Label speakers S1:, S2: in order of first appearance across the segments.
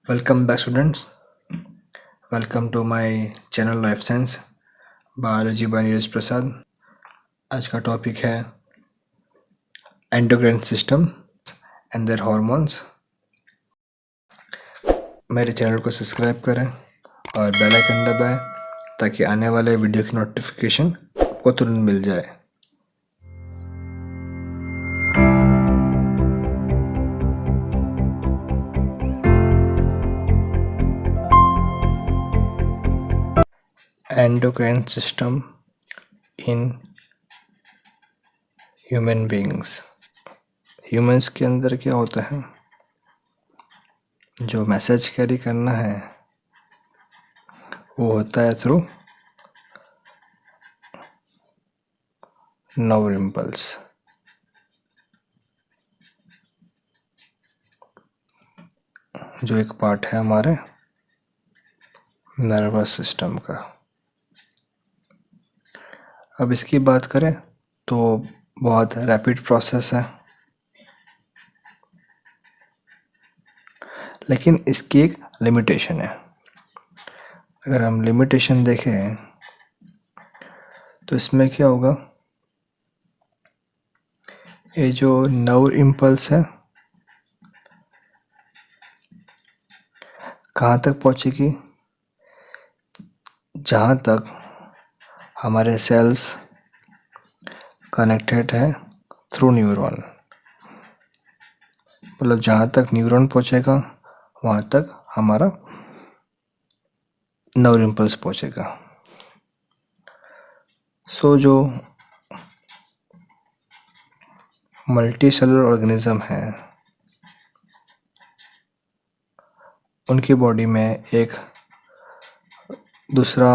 S1: Welcome back students. Welcome to my channel Life Science Biology by Neeraj प्रसाद. आज का topic है endocrine system and their hormones. मेरे channel को subscribe करें और बेल आइकन दबाएं ताकि आने वाले वीडियो की नोटिफिकेशन आपको तुरंत मिल जाए. Endocrine system in human beings. Humans के अंदर क्या होता है, जो मैसेज कैरी करना है वो होता है थ्रू नर्व इम्पल्स. जो एक पार्ट है हमारे नर्वस सिस्टम का. अब इसकी बात करें तो बहुत रैपिड प्रोसेस है, लेकिन इसकी एक लिमिटेशन है. अगर हम लिमिटेशन देखें तो इसमें क्या होगा, ये जो नर्व इम्पल्स है कहाँ तक पहुँचेगी, जहाँ तक हमारे सेल्स कनेक्टेड है थ्रू न्यूरॉन. मतलब जहाँ तक न्यूरॉन पहुँचेगा वहाँ तक हमारा नर्व इम्पल्स पहुँचेगा. सो जो मल्टी सेलुलर ऑर्गेनिज्म है उनकी बॉडी में एक दूसरा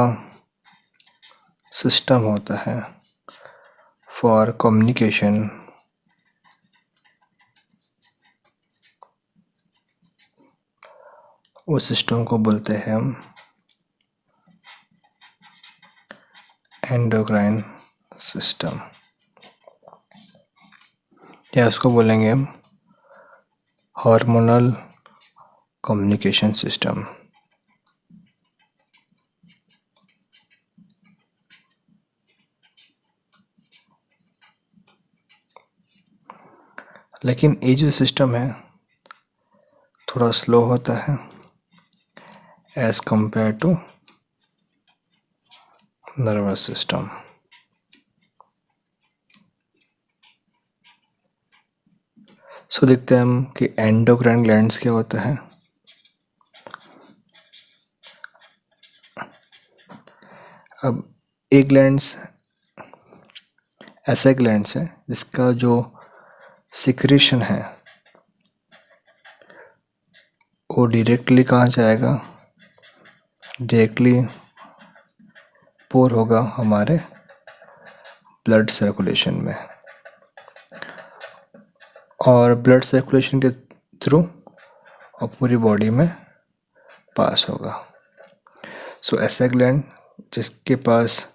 S1: सिस्टम होता है फॉर कम्युनिकेशन. उस सिस्टम को बोलते हैं हम एंडोक्राइन सिस्टम, या उसको बोलेंगे हम हार्मोनल कम्युनिकेशन सिस्टम. लेकिन ये जो सिस्टम है थोड़ा स्लो होता है as compare to nervous system. So देखते हैं हम कि एंडोक्राइन ग्लैंड्स क्या होता है. अब एक ग्लैंड्स ऐसा ग्लैंड्स है जिसका जो सिक्रीशन है वो डायरेक्टली कहाँ जाएगा, डायरेक्टली पोर होगा हमारे ब्लड सर्कुलेशन में, और ब्लड सर्कुलेशन के थ्रू और पूरी बॉडी में पास होगा. सो ऐसा ग्लैंड जिसके पास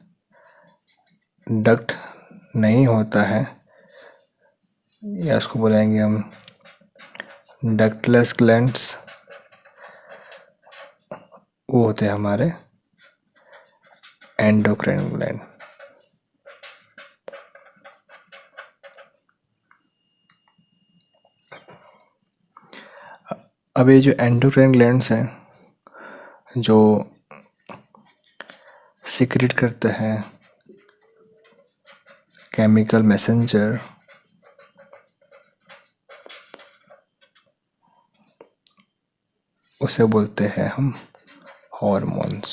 S1: डक्ट नहीं होता है, या उसको बोलेंगे हम डक्टलेस ग्लैंड्स, वो होते हैं हमारे एंडोक्राइन ग्लैंड. अब ये जो एंडोक्राइन ग्लैंड्स हैं जो सिक्रेट करते हैं केमिकल मैसेंजर, उसे बोलते हैं हम हार्मोन्स.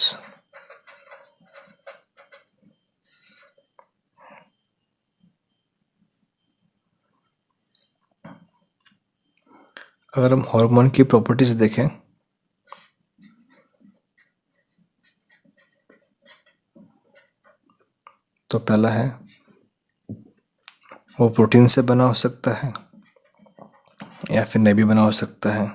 S1: अगर हम हार्मोन की प्रॉपर्टीज देखें तो पहला है वो प्रोटीन से बना हो सकता है या फिर नहीं भी बना हो सकता है.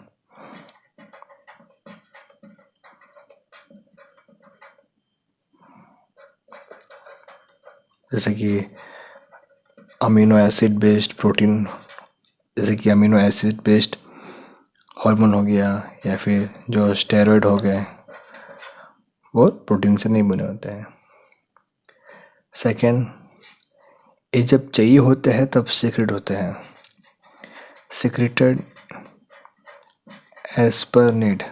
S1: जैसे कि अमीनो एसिड बेस्ड प्रोटीन, जैसे कि अमीनो एसिड बेस्ड हार्मोन हो गया या फिर जो स्टेरॉइड हो गए, वो प्रोटीन से नहीं बने होते हैं। सेकेंड, ये जब चाहिए होते हैं तब सीक्रेट होते हैं, secreted as per need,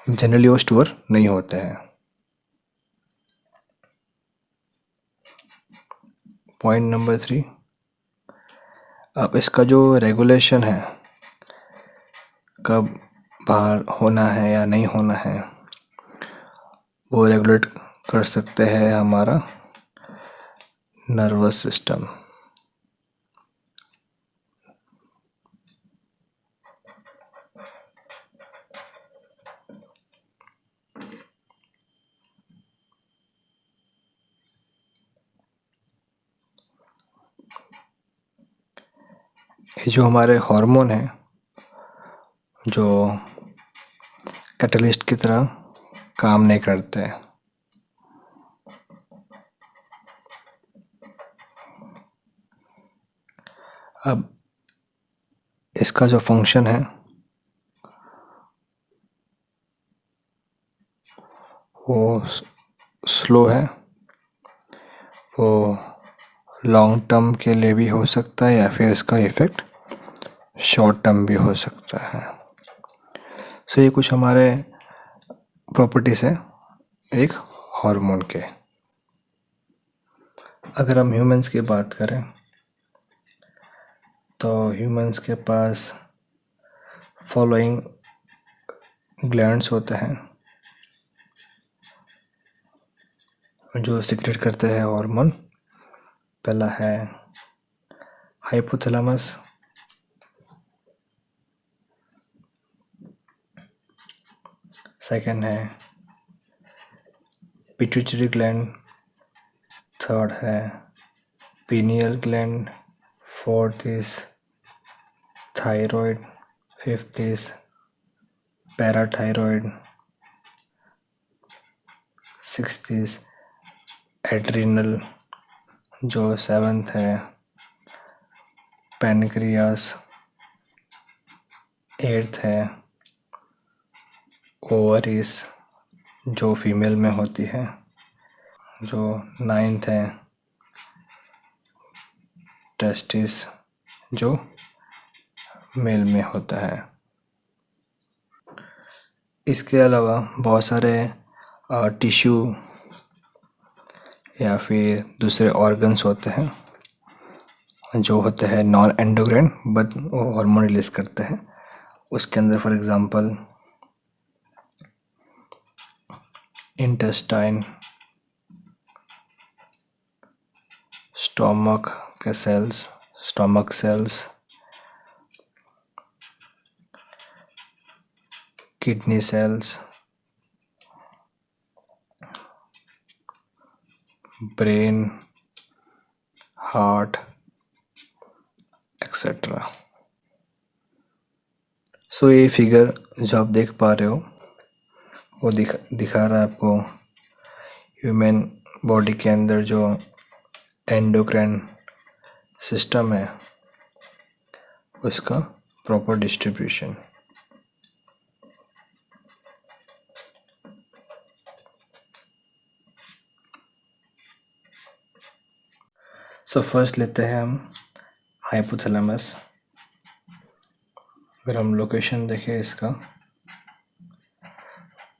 S1: generally वो स्टोर नहीं होते हैं। पॉइंट नंबर 3, अब इसका जो रेगुलेशन है, कब बाहर होना है या नहीं होना है, वो रेगुलेट कर सकते हैं हमारा नर्वस सिस्टम। ये जो हमारे हार्मोन हैं, जो कैटलिस्ट की तरह काम नहीं करते। अब इसका जो फंक्शन है वो स्लो है, वो लॉन्ग टर्म के लिए भी हो सकता है या फिर इसका इफ़ेक्ट शॉर्ट टर्म भी हो सकता है। सो ये कुछ हमारे प्रॉपर्टीज़ है एक हार्मोन के। अगर हम ह्यूमंस की बात करें तो ह्यूमंस के पास फॉलोइंग ग्लैंड्स होते हैं जो सिक्रेट करते हैं हार्मोन। पहला है हाइपोथैलेमस, सेकंड है पिट्यूटरी ग्लैंड, थर्ड है pineal gland, fourth is thyroid, fifth is parathyroid, sixth is adrenal, जो सेवंथ है पैनक्रियास, एट्थ है ओवरीज जो फीमेल में होती है, जो नाइन्थ है टेस्टिस जो मेल में होता है। इसके अलावा बहुत सारे टिश्यू या फिर दूसरे ऑर्गन्स होते हैं जो होते हैं नॉन एंडोक्राइन बट वो हार्मोन रिलीज करते हैं। उसके अंदर फॉर एग्जांपल इंटेस्टाइन, स्टोमक के cells, stomach cells, kidney cells, brain, heart etcetera. So ये फिगर जो आप देख पा रहे हो वो दिखा रहा है आपको ह्यूमन बॉडी के अंदर जो एंडोक्राइन सिस्टम है उसका प्रॉपर डिस्ट्रीब्यूशन। सो फर्स्ट लेते हैं हम हाइपोथैलेमस। अगर हम लोकेशन देखें इसका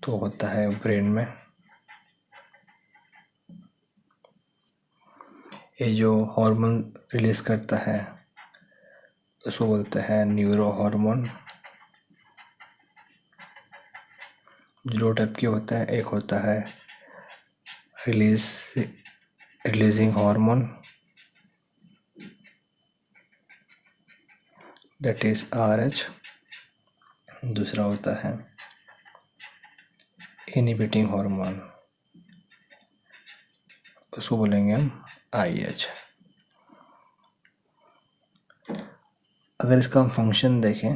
S1: तो होता है ब्रेन में। ये जो हार्मोन रिलीज करता है उसको बोलते हैं न्यूरो हार्मोन। दो टाइप के होता है, एक होता है releasing hormone that is RH, दूसरा होता है इनहिबिटिंग हार्मोन, उसको बोलेंगे हम IH। अगर इसका हम फंक्शन देखें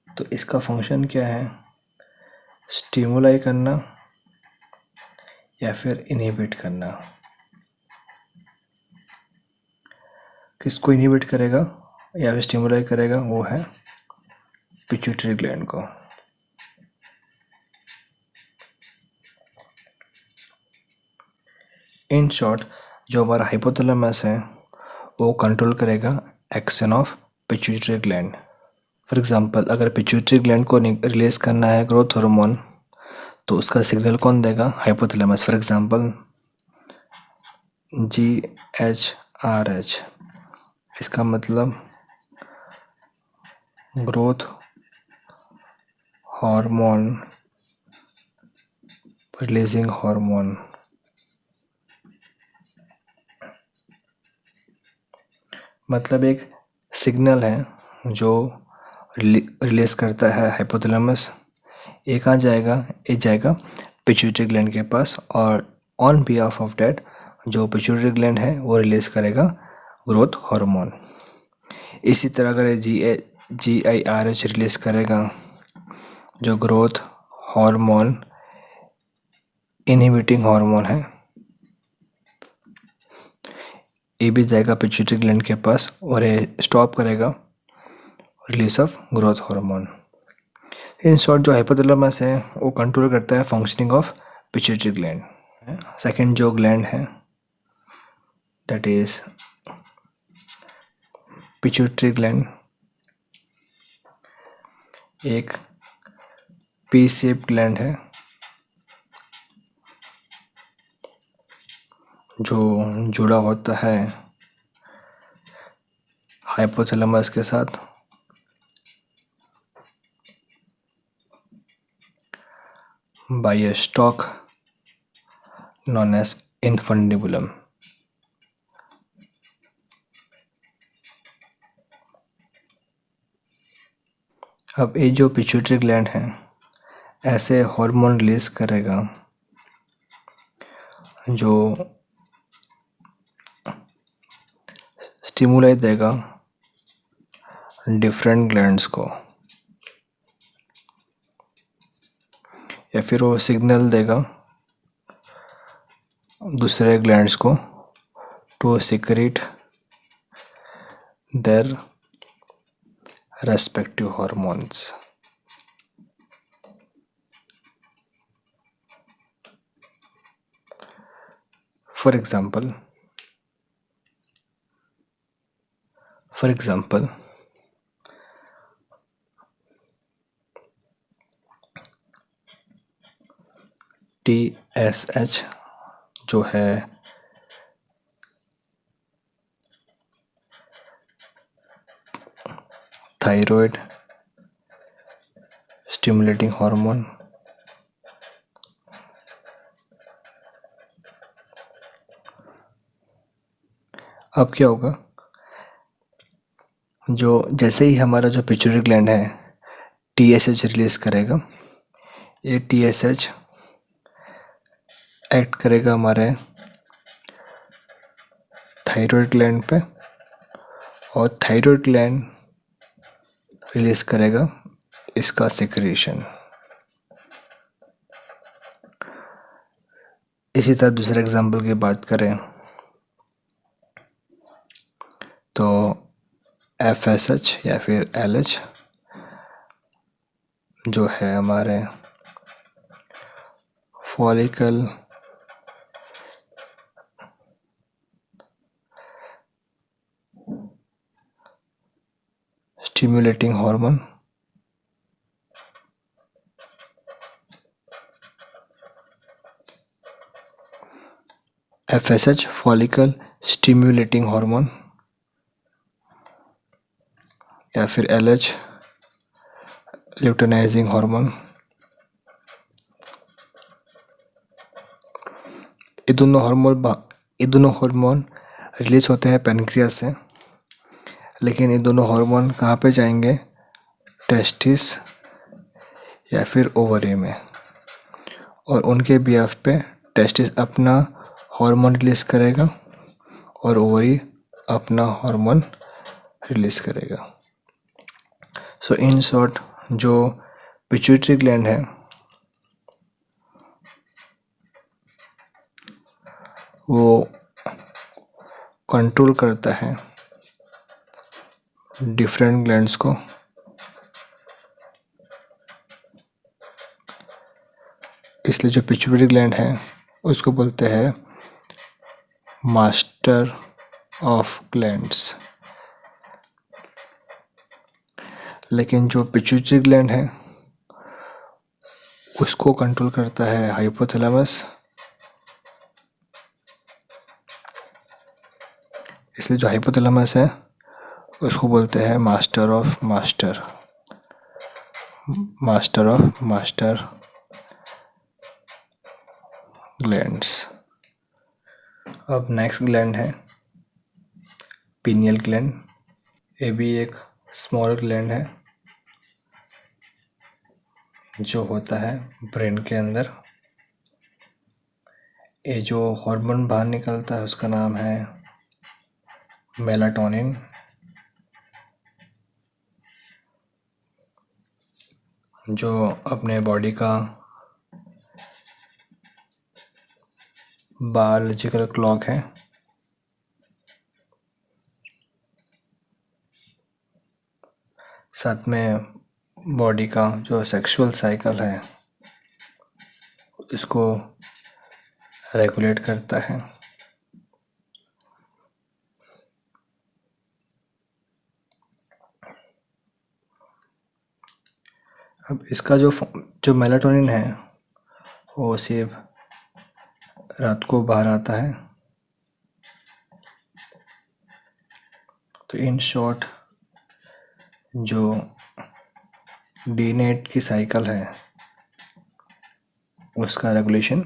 S1: तो इसका फंक्शन क्या है, स्टिमुलाई करना या फिर इनहिबिट करना। किसको इनहिबिट करेगा, या फिर स्टिमुलेट करेगा वो है पिट्यूटरी ग्लैंड को। इन शॉर्ट जो हमारा हाइपोथैलेमस है वो कंट्रोल करेगा action of pituitary gland. For example अगर पिट्यूटरी ग्लैंड को रिलीज करना है ग्रोथ हार्मोन तो उसका सिग्नल कौन देगा? हाइपोथैलेमस। फॉर एग्जांपल GHRH, इसका मतलब ग्रोथ हार्मोन रिलीजिंग हार्मोन। मतलब एक सिग्नल है जो रिलीज करता है हाइपोथैलेमस। ये कहाँ जाएगा? ये जाएगा पिट्यूटरी ग्लैंड के पास, और ऑन बिहाफ ऑफ डैट जो पिट्यूटरी ग्लैंड है वो रिलीज करेगा ग्रोथ हार्मोन। इसी तरह अगर GIRH रिलीज करेगा जो ग्रोथ हार्मोन इनहिबिटिंग हार्मोन है, ये भी जाएगा पिट्यूटरी ग्लैंड के पास और ये स्टॉप करेगा release of growth hormone. In short जो हाइपोथैलेमस है वो कंट्रोल करता है functioning of pituitary gland. Second जो ग्लैंड है दैट इज पिट्यूटरी ग्लैंड, एक पी शेप ग्लैंड है जो जुड़ा होता है हाइपोथैलेमस के साथ। By a stalk known as infundibulum। अब ये जो पिट्यूटरी ग्लैंड है ऐसे हार्मोन रिलीज करेगा जो स्टिमुलाई देगा डिफरेंट ग्लैंड्स को, या फिर वो सिग्नल देगा दूसरे ग्लैंड्स को to secrete their respective hormones. For example TSH जो है थायराइड स्टिमुलेटिंग हार्मोन, अब क्या होगा? जो जैसे ही हमारा जो पिट्यूटरी ग्लैंड है TSH रिलीज करेगा, ये TSH एक्ट करेगा हमारे थायराइड ग्लैंड पे, और थायराइड ग्लैंड रिलीज करेगा इसका सिक्रीशन। इसी तरह दूसरे एग्जांपल की बात करें तो FSH या फिर LH जो है हमारे follicle stimulating hormone, FSH follicle stimulating hormone, या फिर LH ल्यूटेनाइजिंग हार्मोन। ये दोनों हार्मोन रिलीज होते हैं पैनक्रियास से, लेकिन ये दोनों हार्मोन कहाँ पे जाएंगे? टेस्टिस या फिर ओवरी में, और उनके बिहाफ पे टेस्टिस अपना हार्मोन रिलीज करेगा और ओवरी अपना हार्मोन रिलीज करेगा। सो इन शॉर्ट जो पिट्यूटरी ग्लैंड है वो कंट्रोल करता है डिफरेंट ग्लैंड्स को इसलिए जो पिट्यूटरी ग्लैंड है उसको बोलते हैं मास्टर ऑफ ग्लैंड्स। लेकिन जो पिट्यूटरी ग्लैंड है उसको कंट्रोल करता है हाइपोथैलेमस, इसलिए जो हाइपोथैलेमस है उसको बोलते हैं मास्टर ऑफ ग्लैंड्स। अब नेक्स्ट ग्लैंड है पीनियल ग्लैंड। ये भी एक स्मॉल ग्लैंड है जो होता है ब्रेन के अंदर। ये जो हार्मोन बाहर निकलता है उसका नाम है मेलाटोनिन। जो अपने बॉडी का बायोलॉजिकल क्लॉक है। साथ में बॉडी का जो सेक्सुअल साइकिल है इसको रेगुलेट करता है। अब इसका जो मेलाटोनिन है वो सिर्फ रात को बाहर आता है। तो इन शॉर्ट जो डी नेट की साइकिल है उसका रेगुलेशन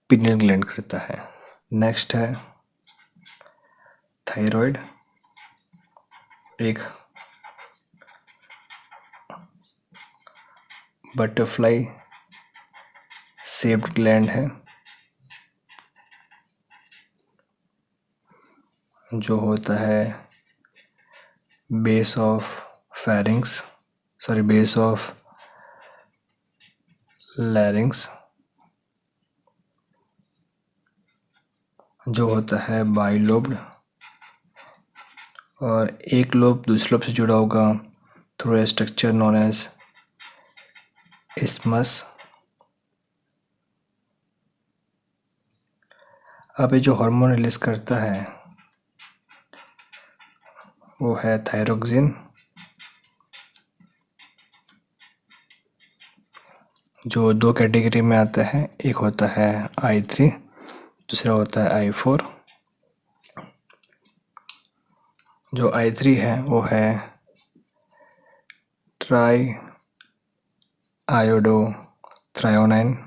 S1: पिनियल ग्लैंड करता है। नेक्स्ट है थायराइड। एक बटरफ्लाई शेप्ड ग्लैंड है जो होता है बेस ऑफ लैरिंग्स, जो होता है बाइलोब्ड, और एक लोब दूसरे लोब से जुड़ा होगा through a structure known as isthmus. अब ये जो हार्मोन रिलीज करता है वो है थायरोक्सिन, जो दो कैटेगरी में आता है। एक होता है I3, दूसरा होता है I4। जो I3 है वो है ट्राई आयोडो थ्रायोनाइन।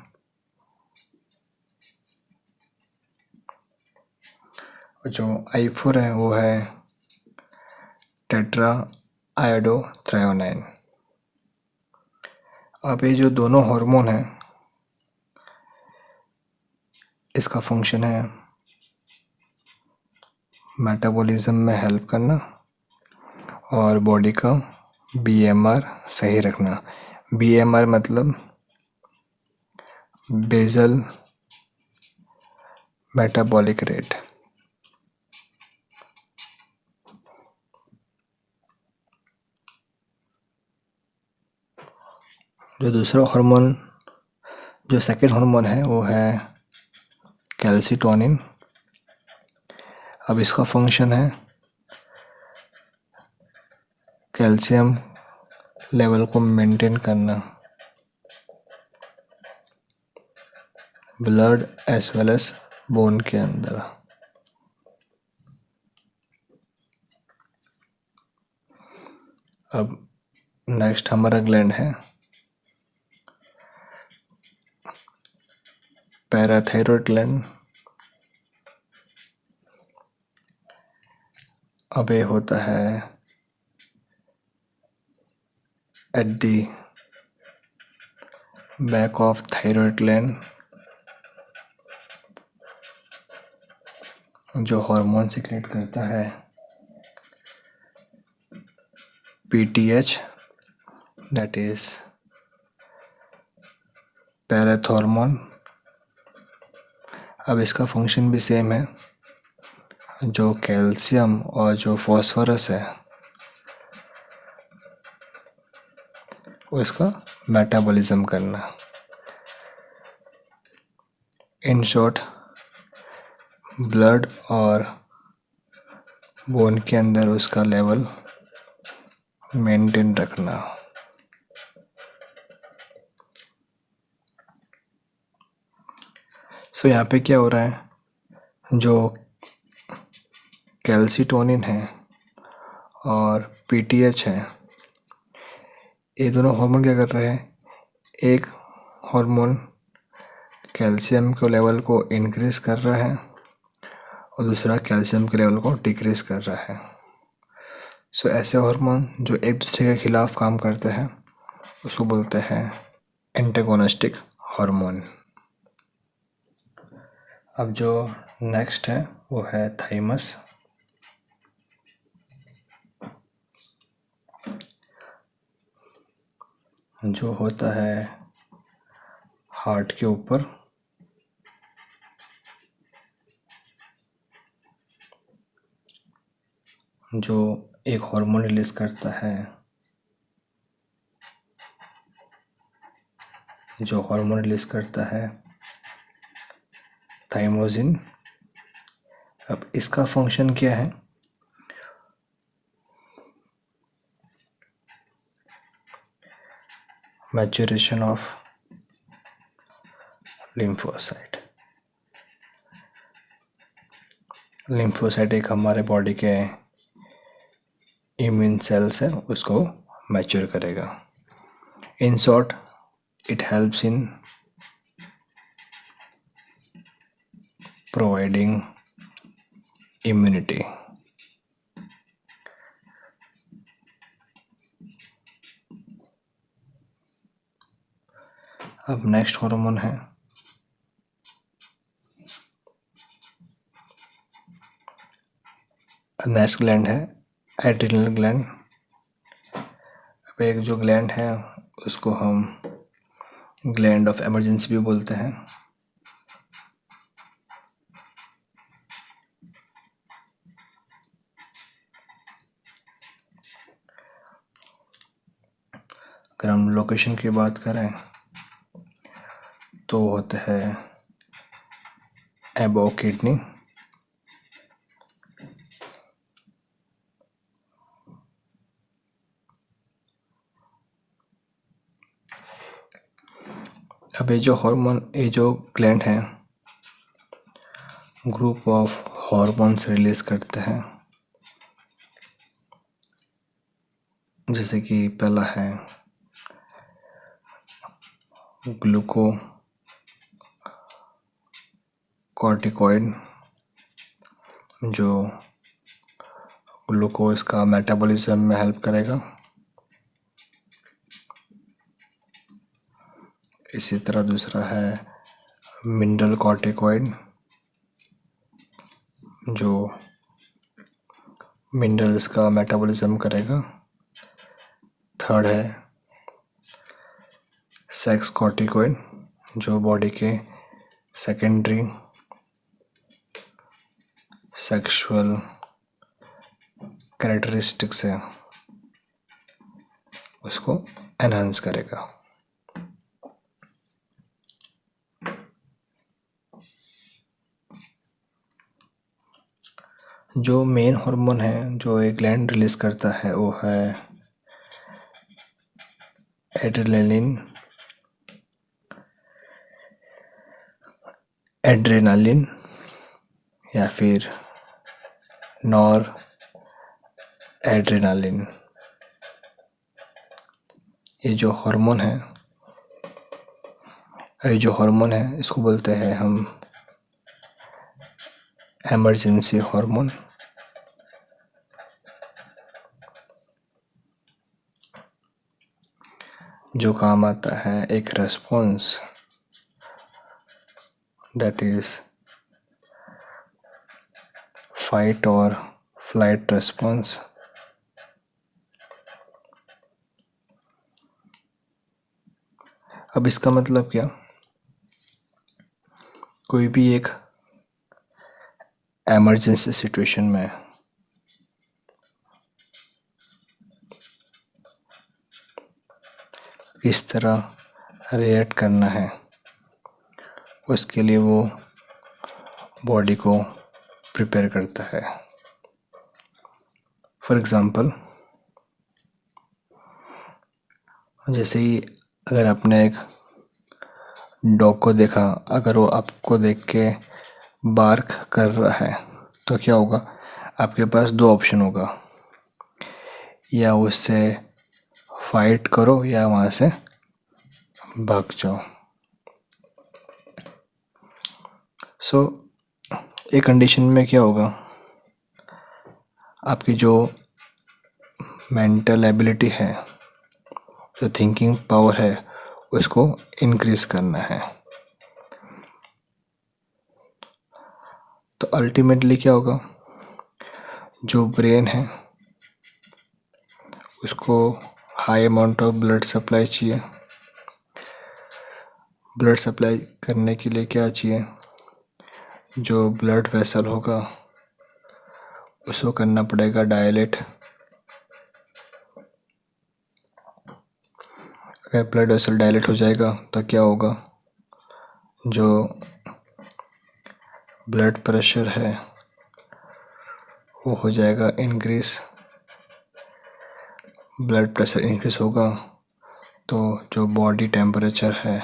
S1: जो I4 है वो है टेट्रा आयोडो थ्रायोनाइन। अब ये जो दोनों हार्मोन हैं इसका फंक्शन है मेटाबॉलिज्म में हेल्प करना और बॉडी का BMR सही रखना। BMR मतलब बेसल मेटाबॉलिक रेट। जो दूसरा हार्मोन, जो सेकेंड हार्मोन है वो है कैल्सिटोनिन। अब इसका फंक्शन है कैल्शियम लेवल को मेंटेन करना blood as well as bone के अंदर। अब नेक्स्ट हमारा ग्लैंड है पैराथायरॉयड ग्लैंड। अब ये होता है at the back of thyroid gland, जो हार्मोन सिक्रेट करता है PTH, दैट इज पैराथॉर्मोन। अब इसका फंक्शन भी सेम है। जो कैल्शियम और जो फॉस्फोरस है उसका मेटाबॉलिज्म करना। इन शॉर्ट, ब्लड और बोन के अंदर उसका लेवल मेंटेन रखना। सो यहाँ पे क्या हो रहा है, जो कैल्सिटोनिन है और पीटीएच है, ये दोनों हार्मोन क्या कर रहे हैं, एक हार्मोन कैल्शियम के लेवल को इंक्रीज कर रहा है और दूसरा कैल्शियम के लेवल को डिक्रीज कर रहा है। सो ऐसे हार्मोन जो एक दूसरे के खिलाफ काम करते हैं उसको बोलते हैं एंटागोनिस्टिक हार्मोन। अब जो नेक्स्ट है वो है थाइमस। जो होता है हार्ट के ऊपर। जो एक हार्मोन रिलीज करता है, थाइमोसिन। अब इसका फंक्शन क्या है, मैच्योरेशन ऑफ लिम्फोसाइट। लिम्फोसाइट एक हमारे बॉडी के इम्यून सेल्स है, उसको मैच्योर करेगा। In short, it helps in providing immunity. अब नेक्स्ट हार्मोन है नेक्स्ट ग्लैंड है एड्रिनल ग्लैंड। अब एक जो ग्लैंड है उसको हम ग्लैंड ऑफ इमरजेंसी भी बोलते हैं। अगर हम लोकेशन की बात करें तो होता है एबो किडनी। अब ये जो ग्लैंड है ग्रुप ऑफ हॉर्मोन्स रिलीज करते हैं, जैसे कि पहला है ग्लूकोकॉर्टिकॉइड, जो ग्लूकोज का मेटाबॉलिज्म में हेल्प करेगा। इसी तरह दूसरा है मिनरल कॉर्टिकॉइड, जो मिनरल्स का मेटाबॉलिज्म करेगा। थर्ड है सेक्स कॉर्टिकॉइड, जो बॉडी के सेकेंडरी सेक्सुअल कैरेक्टरिस्टिक्स है उसको एनहांस करेगा। जो मेन हार्मोन है जो एक ग्लैंड रिलीज करता है वो है एड्रेनालिन या फिर नॉर एड्रेनालिन। ये जो हार्मोन है इसको बोलते हैं हम इमरजेंसी हार्मोन। जो काम आता है एक रेस्पॉन्स, दैट इज फाइट और फ्लाइट रेस्पॉन्स। अब इसका मतलब क्या, कोई भी एक इमरजेंसी सिचुएशन में किस तरह रिएक्ट करना है, उसके लिए वो बॉडी को प्रिपेयर करता है। फॉर एग्ज़ाम्पल, जैसे ही अगर आपने एक डॉग को देखा, अगर वो आपको देख के बार्क कर रहा है तो क्या होगा, आपके पास दो ऑप्शन होगा, या उससे फाइट करो या वहाँ से भाग जाओ। सो एक कंडीशन में क्या होगा, आपकी जो मेंटल एबिलिटी है, जो थिंकिंग पावर है, उसको इंक्रीज करना है। तो अल्टीमेटली क्या होगा, जो ब्रेन है उसको high amount of blood supply चाहिए। ब्लड सप्लाई करने के लिए क्या चाहिए, जो ब्लड वेसल होगा उसको करना पड़ेगा डायलेट। अगर ब्लड वेसल डायलेट हो जाएगा तो क्या होगा, जो ब्लड प्रेशर है वो हो जाएगा इंक्रीज। ब्लड प्रेशर इंक्रीज होगा तो जो बॉडी टेम्परेचर है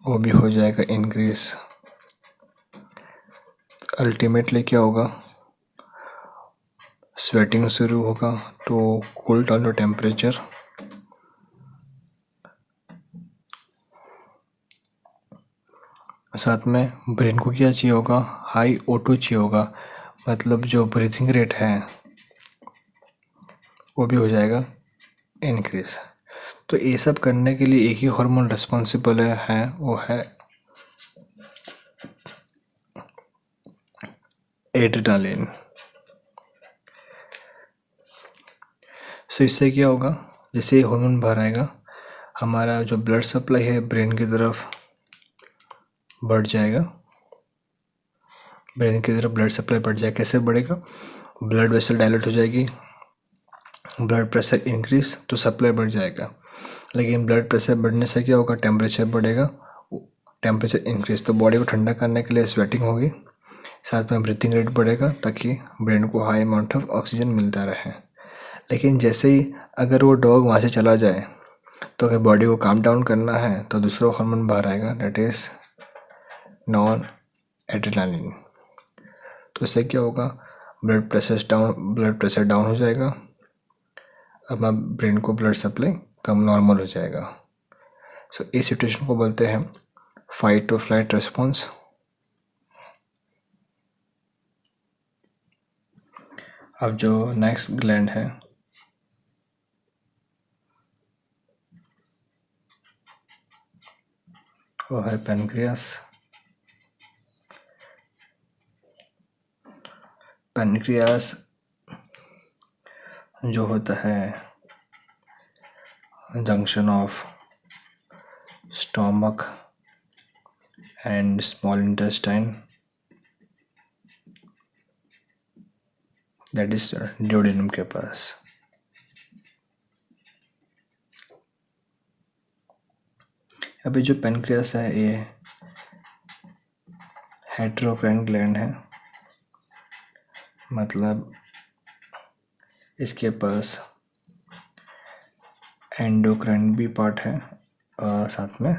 S1: वो भी हो जाएगा इंक्रीज। अल्टीमेटली क्या होगा, स्वेटिंग शुरू होगा तो कूल डाउन द टेम्परेचर। साथ में ब्रेन को क्या चाहिए होगा, हाई O2 चाहिए होगा, मतलब जो ब्रीथिंग रेट है वो भी हो जाएगा इंक्रीज। तो ये सब करने के लिए एक ही हार्मोन रिस्पॉन्सिबल है, वो है एड्रेनालिन। सो इससे क्या होगा, जैसे हार्मोन बाहर आएगा, हमारा जो ब्लड सप्लाई है ब्रेन की तरफ बढ़ जाएगा। ब्रेन की तरफ ब्लड सप्लाई बढ़ जाएगा। कैसे बढ़ेगा, ब्लड वेसल डायलेट हो जाएगी, ब्लड प्रेशर इंक्रीज तो सप्लाई बढ़ जाएगा। लेकिन ब्लड प्रेशर बढ़ने से क्या होगा, टेम्परेचर बढ़ेगा, टेम्परेचर इंक्रीज तो बॉडी को ठंडा करने के लिए स्वेटिंग होगी, साथ में ब्रीथिंग रेट बढ़ेगा ताकि ब्रेन को हाई अमाउंट ऑफ ऑक्सीजन मिलता रहे। लेकिन जैसे ही अगर वो डॉग वहाँ से चला जाए, तो अगर बॉडी को काम डाउन करना है तो दूसरा हार्मोन बाहर आएगा, दैट इज़ नॉन एड्रेनालिन। तो इससे क्या होगा, ब्लड प्रेशर डाउन हो जाएगा, अब ब्रेन को ब्लड सप्लाई कम नॉर्मल हो जाएगा। सो इस सिचुएशन को बोलते हैं फाइट और फ्लाइट रेस्पॉन्स। अब जो नेक्स्ट ग्लैंड है वो है पैनक्रियास। पैनक्रियास जो होता है junction of stomach and small intestine, that is duodenum के पास। अभी जो पैनक्रियास है ये हेटेरोक्राइन ग्लैंड है, मतलब इसके पास एंडोक्राइन भी पार्ट है और साथ में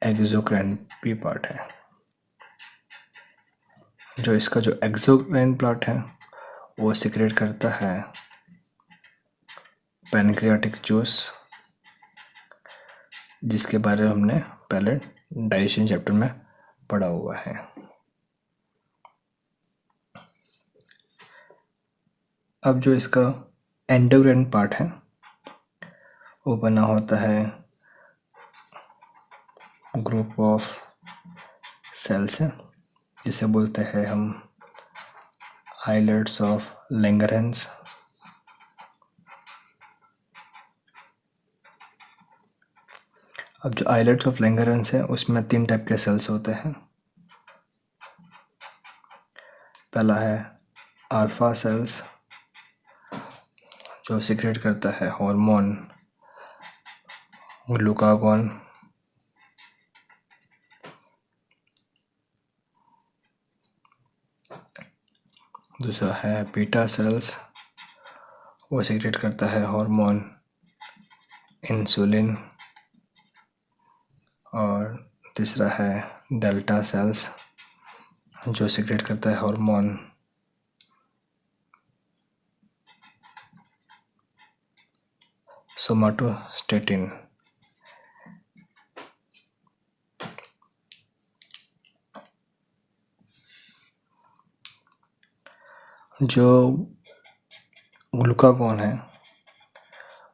S1: एक्सोक्राइन भी पार्ट है। जो इसका जो एक्सोक्राइन पार्ट है वो सिक्रेट करता है पैनक्रियाटिक जूस, जिसके बारे में हमने पहले डाइजेशन चैप्टर में पढ़ा हुआ है। अब जो इसका एंडोक्राइन पार्ट है वो बना होता है ग्रुप ऑफ सेल्स है, जिसे बोलते हैं हम आइलेट्स ऑफ लैंगरहैंस। अब जो आइलेट्स ऑफ लैंगरहैंस है उसमें 3 टाइप के सेल्स होते हैं। पहला है अल्फा सेल्स जो सिक्रेट करता है हार्मोन ग्लूकागॉन, दूसरा है बीटा सेल्स, वो सीक्रेट करता है हार्मोन इंसुलिन, और तीसरा है डेल्टा सेल्स जो सीक्रेट करता है हार्मोन सोमाटोस्टेटिन। जो ग्लूकागॉन है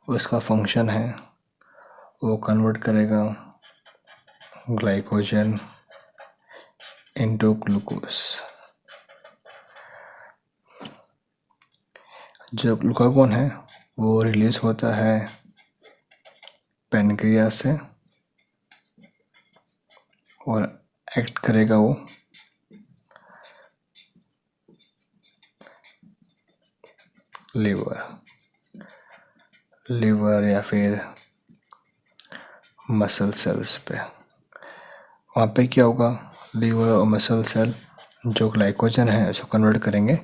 S1: उसका फंक्शन है वो कन्वर्ट करेगा ग्लाइकोजन इनटू ग्लूकोज। जो ग्लूकागॉन है वो रिलीज होता है पैनक्रियास से और एक्ट करेगा वो लिवर या फिर मसल सेल्स पे। वहाँ पे क्या होगा, लीवर और मसल सेल जो ग्लाइकोजन है उसको कन्वर्ट करेंगे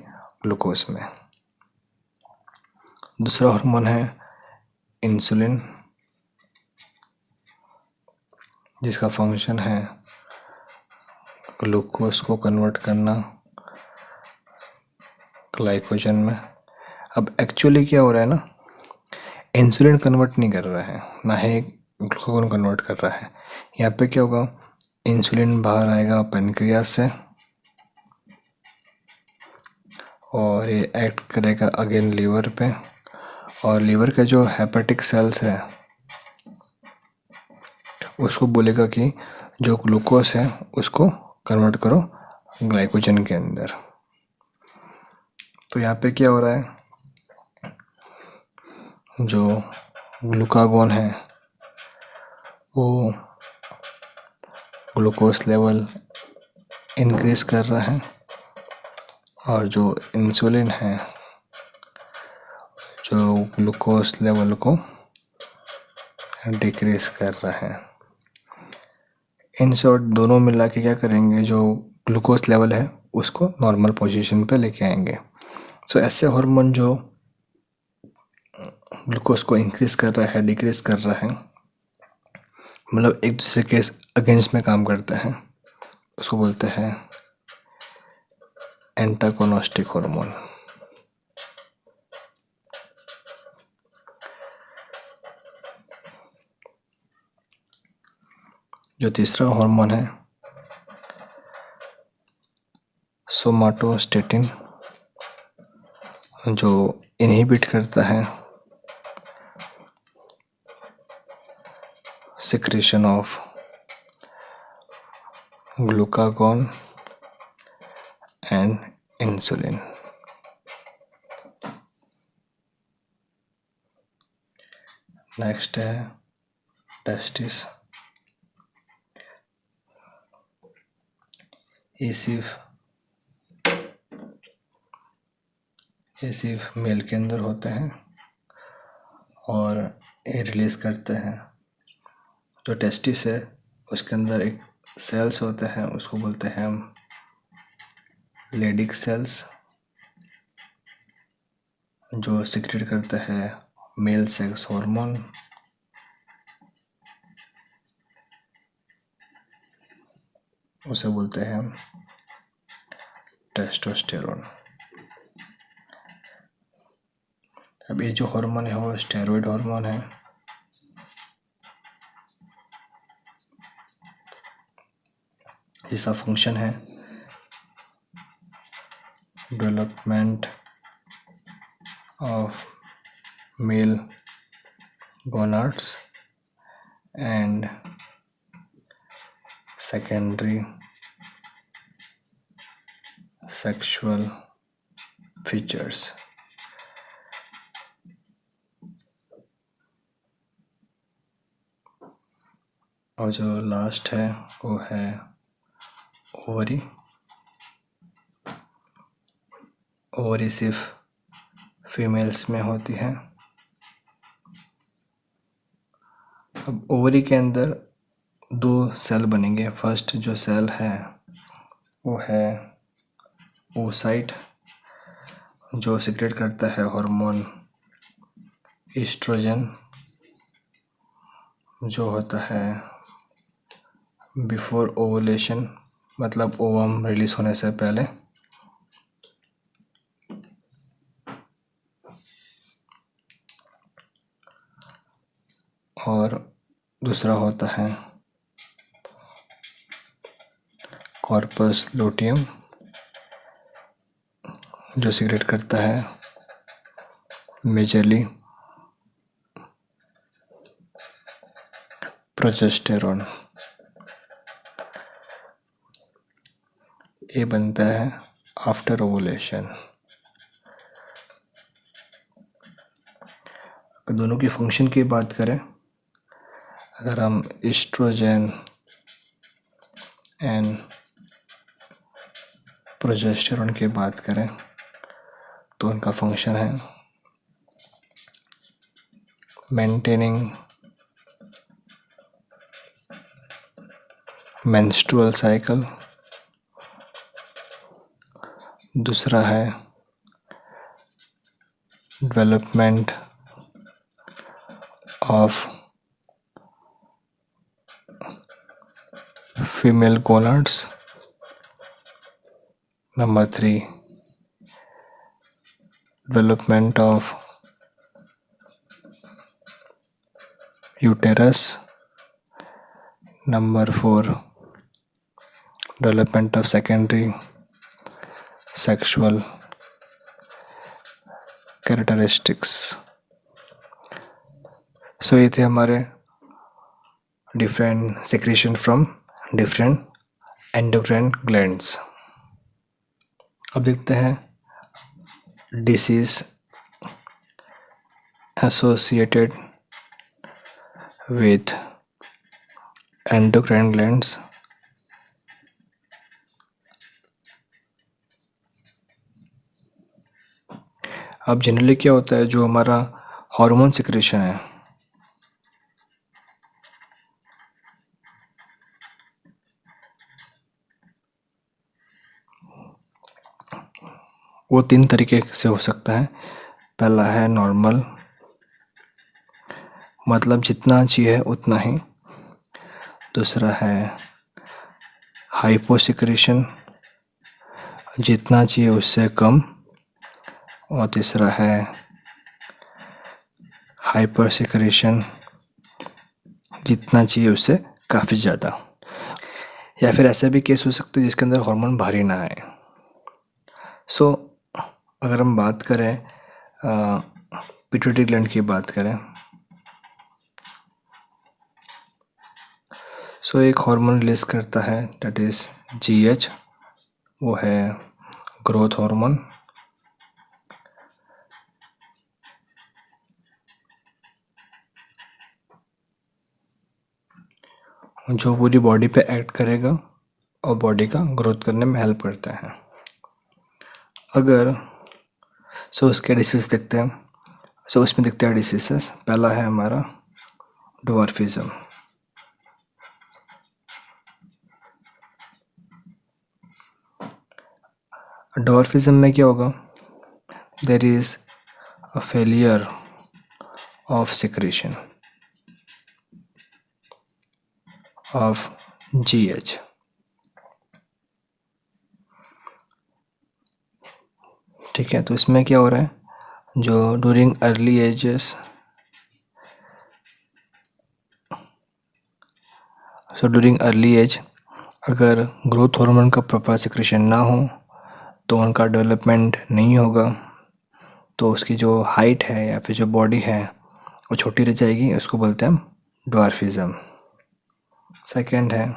S1: ग्लूकोज में। दूसरा हार्मोन है इंसुलिन जिसका फंक्शन है ग्लूकोज को कन्वर्ट करना ग्लाइकोजन में। अब एक्चुअली क्या हो रहा है ना, इंसुलिन कन्वर्ट नहीं कर रहा है, ना ही ग्लूकागॉन कन्वर्ट कर रहा है। यहाँ पे क्या होगा, इंसुलिन बाहर आएगा पैनक्रियास से और ये एक्ट करेगा अगेन लीवर पे, और लीवर के जो हेपेटिक सेल्स है उसको बोलेगा कि जो ग्लूकोज है उसको कन्वर्ट करो ग्लाइकोजन के अंदर। तो यहाँ पे क्या हो रहा है, जो ग्लूकागॉन है वो ग्लूकोज लेवल इंक्रीज कर रहा है और जो इंसुलिन है जो ग्लूकोज लेवल को डिक्रीज कर रहा है। इन शॉर्ट दोनों मिला के क्या करेंगे, जो ग्लूकोज लेवल है उसको नॉर्मल पोजीशन पे लेके आएंगे। सो ऐसे हार्मोन जो ग्लूकोज को इंक्रीज कर रहा है डिक्रीज कर रहा है, मतलब एक दूसरे के अगेंस्ट में काम करते हैं, उसको बोलते हैं एंटागोनिस्टिक हार्मोन। जो तीसरा हार्मोन है सोमाटोस्टेटिन जो इनहिबिट करता है secretion of glucagon and insulin. Next है टेस्टिस। ये सिर्फ मेल के अंदर होते हैं और ये रिलीज करते हैं। जो टेस्टिस है उसके अंदर एक सेल्स होते हैं, उसको बोलते हैं हम लेडिक सेल्स, जो सिक्रेट करते हैं मेल सेक्स हार्मोन। उसे बोलते हैं हम टेस्टोस्टेरोन। अब ये जो हार्मोन है वो स्टेरॉइड हार्मोन है। जिसका फंक्शन है development of male gonads and secondary sexual features. और जो लास्ट है वो है ओवरी। ओवरी सिर्फ फीमेल्स में होती है अब ओवरी के अंदर दो सेल बनेंगे। फर्स्ट जो सेल है वो है oocyte, जो सिक्रेट करता है हार्मोन एस्ट्रोजन, जो होता है बिफोर ओवुलेशन, मतलब ओवम रिलीज होने से पहले। और दूसरा होता है कॉर्पस लूटियम, जो सिक्रेट करता है मेजरली प्रोजेस्टेरॉन। ये बनता है आफ्टर ओवुलेशन। दोनों की फंक्शन की बात करें, अगर हम एस्ट्रोजन एंड प्रोजेस्टेरॉन की बात करें तो उनका फंक्शन है मेंटेनिंग मेंस्ट्रुअल साइकिल। दूसरा है development of female gonads. Number 3, development of uterus. Number 4, development of secondary sexual characteristics. So ये थे हमारे different secretion from different endocrine glands. अब देखते हैं disease associated with endocrine glands. अब जनरली क्या होता है, जो हमारा हार्मोन सिक्रेशन है वो 3 तरीके से हो सकता है। पहला है नॉर्मल, मतलब जितना चाहिए उतना ही। दूसरा है हाइपोसिक्रेशन, जितना चाहिए उससे कम। और तीसरा है हाइपरसिक्रेशन, जितना चाहिए उससे काफ़ी ज़्यादा। या फिर ऐसे भी केस हो सकते हैं जिसके अंदर हार्मोन भारी ना आए। सो अगर हम बात करें पिट्यूटरी ग्लैंड की बात करें, सो एक हार्मोन रिलीज करता है दैट इज़ GH, वो है ग्रोथ हार्मोन। जो पूरी बॉडी पे एक्ट करेगा और बॉडी का ग्रोथ करने में हेल्प करता है। अगर उसके डिसीज देखते हैं, उसमें दिखते हैं डिसीजेस। पहला है हमारा ड्वार्फिज्म। ड्वार्फिज्म में क्या होगा, there is a failure of secretion of GH। ठीक है, तो इसमें क्या हो रहा है, जो during early ages, during early age अगर ग्रोथ हार्मोन का प्रॉपर सिक्रेशन ना हो तो उनका डेवलपमेंट नहीं होगा, तो उसकी जो हाइट है या फिर जो बॉडी है वो छोटी रह जाएगी। उसको बोलते हैं हम ड्वार्फिज्म। सेकेंड है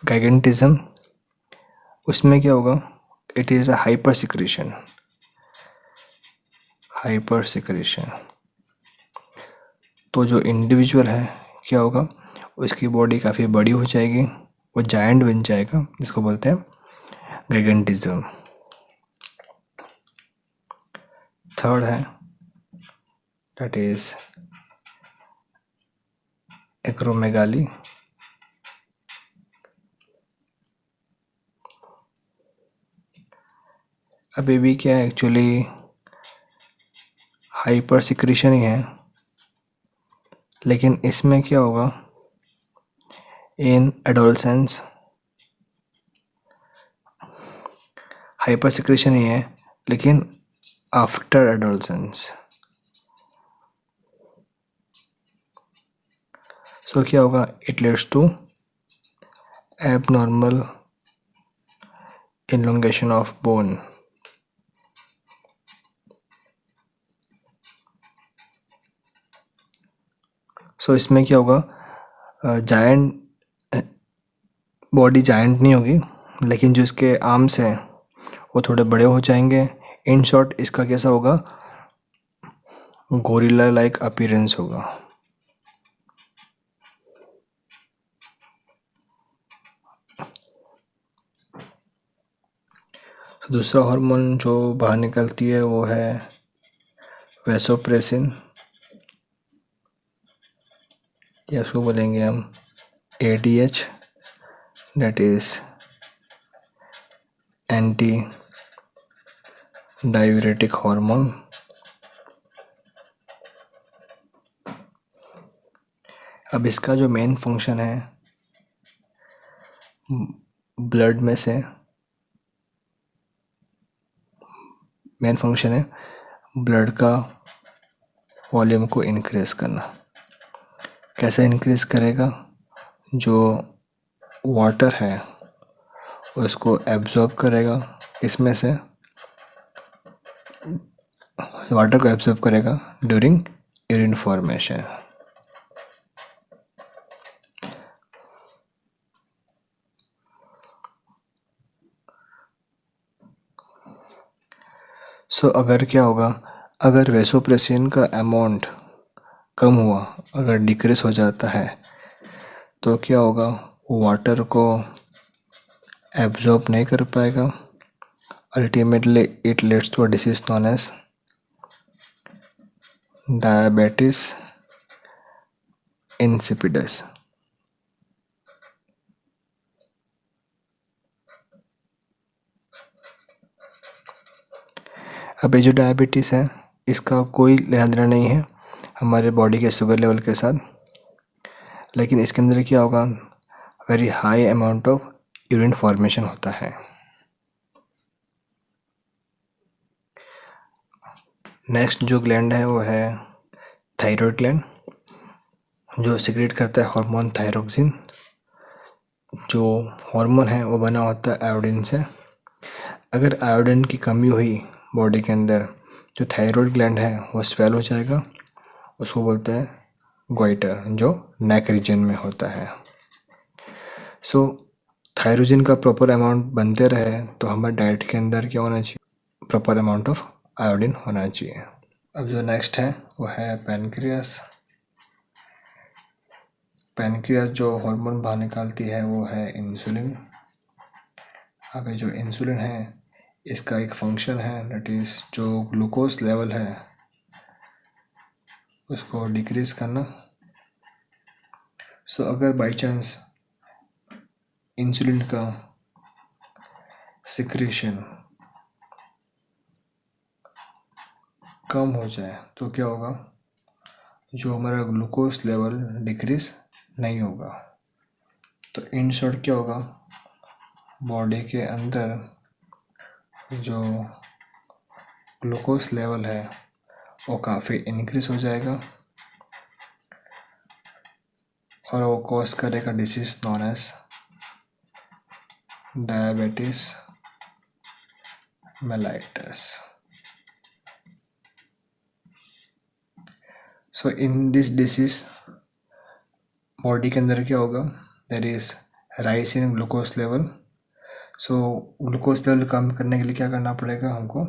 S1: गाइगेंटिज्म। उसमें क्या होगा, it is a hyper secretion. तो जो इंडिविजुअल है क्या होगा, उसकी बॉडी काफ़ी बड़ी हो जाएगी, वो जायंट बन जाएगा, जिसको बोलते हैं गाइगेंटिज्म। थर्ड है दैट इज एक्रोमेगाली। अभी भी क्या है, एक्चुअली हाइपर सिक्रीशन ही है, लेकिन इसमें क्या होगा, इन एडोलसेंस हाइपर सिक्रीशन ही है, लेकिन आफ्टर एडोलसेंस। सो क्या होगा, it leads to abnormal elongation of bone. So इसमें क्या होगा, जायंट बॉडी जायंट नहीं होगी, लेकिन जो इसके आर्म्स हैं वो थोड़े बड़े हो जाएंगे। इन शॉर्ट इसका कैसा होगा, गोरिल्ला लाइक अपीयरेंस होगा। दूसरा हार्मोन जो बाहर निकलती है वो है वैसोप्रेसिन, या उसको बोलेंगे हम ADH, that is anti diuretic hormone. अब इसका जो मेन फंक्शन है, ब्लड में से मेन फंक्शन है ब्लड का वॉल्यूम को इंक्रीज करना। कैसे इंक्रीज करेगा, जो वाटर है उसको एब्जॉर्ब करेगा, इसमें से वाटर को एब्जॉर्ब करेगा ड्यूरिंग यूरिन फॉर्मेशन। सो अगर क्या होगा, अगर वैसोप्रेसिन का अमाउंट कम हुआ, अगर डिक्रीज हो जाता है, तो क्या होगा, वाटर को एब्जॉर्ब नहीं कर पाएगा। Ultimately it leads to a disease known as diabetes insipidus. अब ये जो डायबिटीज़ है इसका कोई लेना देना नहीं है हमारे बॉडी के शुगर लेवल के साथ, लेकिन इसके अंदर क्या होगा, very high amount of urine formation होता है। नेक्स्ट जो ग्लैंड है वो है थायराइड ग्लैंड, जो सिक्रेट करता है हार्मोन थायरोक्सिन। जो हार्मोन है वो बना होता है आयोडीन से। अगर आयोडीन की कमी हुई बॉडी के अंदर, जो थायराइड ग्लैंड है वो स्वेल हो जाएगा, उसको बोलते हैं ग्वाइटर, जो नेक रीजन में होता है। सो थायरोजिन का प्रॉपर अमाउंट बनते रहे तो हमारे डाइट के अंदर क्या होना चाहिए, प्रॉपर अमाउंट ऑफ आयोडीन होना चाहिए। अब जो नेक्स्ट है वो है पैनक्रियास। पैनक्रियास जो हार्मोन बाहर निकालती है वो है इंसुलिन। अब ये जो इंसुलिन है इसका एक फंक्शन है, दैट इज जो ग्लूकोज लेवल है उसको डिक्रीज करना। सो अगर बाई चांस इंसुलिन का सिक्रीशन कम हो जाए तो क्या होगा, जो हमारा ग्लूकोज लेवल डिक्रीज नहीं होगा। तो इन शॉर्ट क्या होगा, बॉडी के अंदर जो ग्लूकोज लेवल है वो काफ़ी इंक्रीज हो जाएगा और वो कॉज करेगा disease known as diabetes mellitus. So in this disease body के अंदर क्या होगा, there is rise in glucose level. So glucose level कम करने के लिए क्या करना पड़ेगा हमको,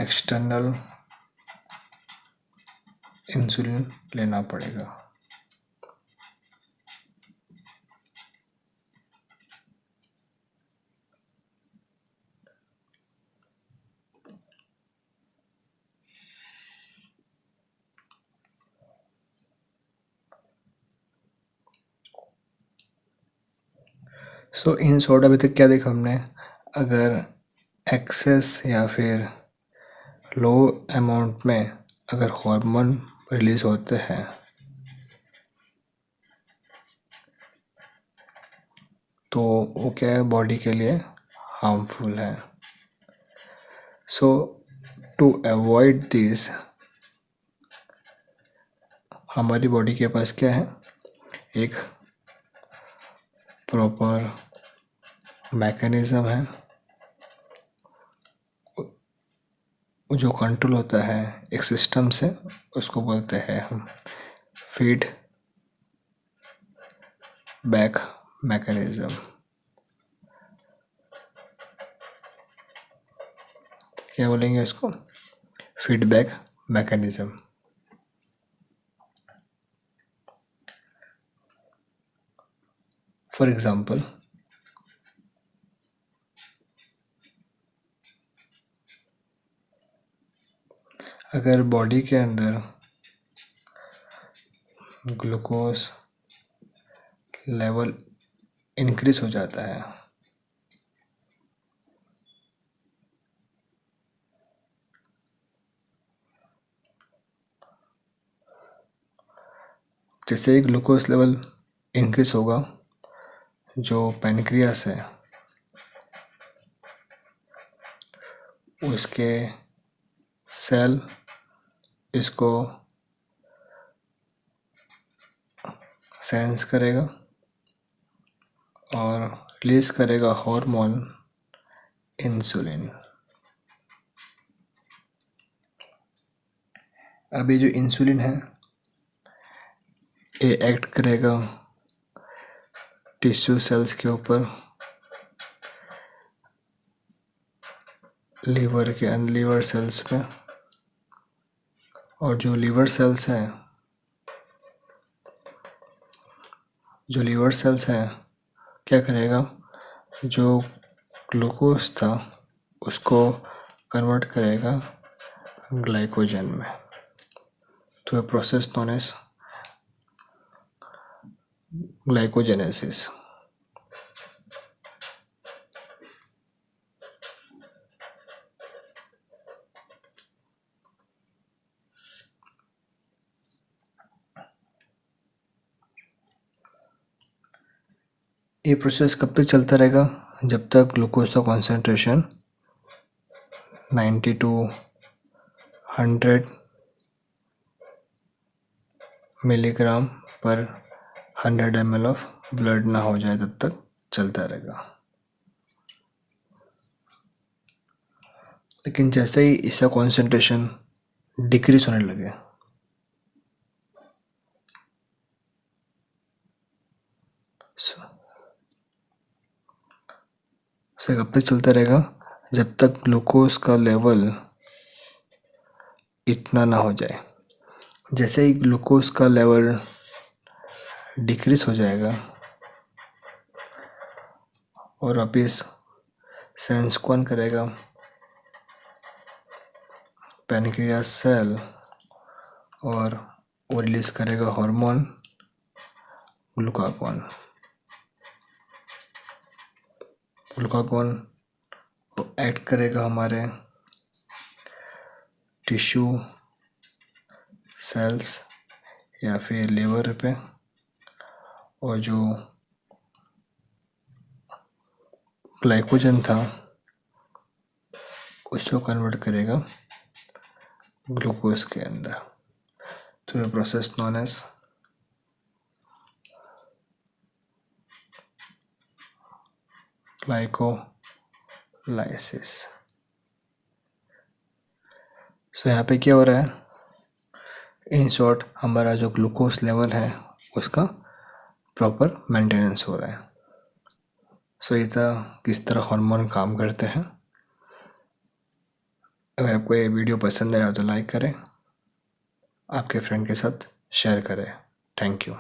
S1: एक्सटर्नल इंसुलिन लेना पड़ेगा। सो इन शॉर्ट अभी तक क्या देखा हमने, अगर एक्सेस या फिर लो अमाउंट में अगर हार्मोन रिलीज होते हैं तो वो क्या है, बॉडी के लिए हार्मफुल है। सो टू अवॉइड दिस, हमारी बॉडी के पास क्या है, एक प्रॉपर मैकेनिज्म है जो कंट्रोल होता है एक सिस्टम से, उसको बोलते हैं हम फीड बैक मैकेनिज्म। क्या बोलेंगे इसको, फीडबैक मैकेनिज्म। फॉर एग्जांपल, अगर बॉडी के अंदर ग्लूकोज लेवल इंक्रीज हो जाता है, जैसे ही ग्लूकोज लेवल इंक्रीज होगा, जो पैनक्रियास है उसके सेल इसको सेंस करेगा और रिलीज करेगा हार्मोन इंसुलिन। अभी जो इंसुलिन है ये एक्ट करेगा टिश्यू सेल्स के ऊपर, लीवर सेल्स पे, और जो लीवर सेल्स हैं क्या करेगा, जो ग्लूकोज था उसको कन्वर्ट करेगा ग्लाइकोजन में, तो ये प्रोसेस नोन एज ग्लाइकोजेनेसिस। ये प्रोसेस कब तक चलता रहेगा, जब तक ग्लूकोज का कॉन्सेंट्रेशन 90 to 100 मिलीग्राम पर 100 ml ऑफ ब्लड ना हो जाए, तब तक चलता रहेगा। लेकिन जैसे ही इसका कॉन्सेंट्रेशन डिक्रीज होने लगे, से कब तक चलता रहेगा, जब तक ग्लूकोज का लेवल इतना ना हो जाए। जैसे ही ग्लूकोज का लेवल डिक्रीज हो जाएगा और वापिस सेंस कौन करेगा, पैनक्रियास सेल, और वो रिलीज करेगा हार्मोन ग्लूकागॉन। ग्लूकागॉन एक्ट करेगा हमारे टिश्यू सेल्स या फिर लीवर पे, और जो ग्लाइकोजन था उसको कन्वर्ट करेगा ग्लूकोज के अंदर। तो ये प्रोसेस नोन एज ग्लाइकोलाइसिस। सो यहाँ पे क्या हो रहा है, इन शॉर्ट हमारा जो ग्लूकोज लेवल है उसका प्रॉपर मेंटेनेंस हो रहा है। सो ये था किस तरह हार्मोन काम करते हैं। अगर आपको ये वीडियो पसंद आया तो लाइक करें, आपके फ्रेंड के साथ शेयर करें। Thank you.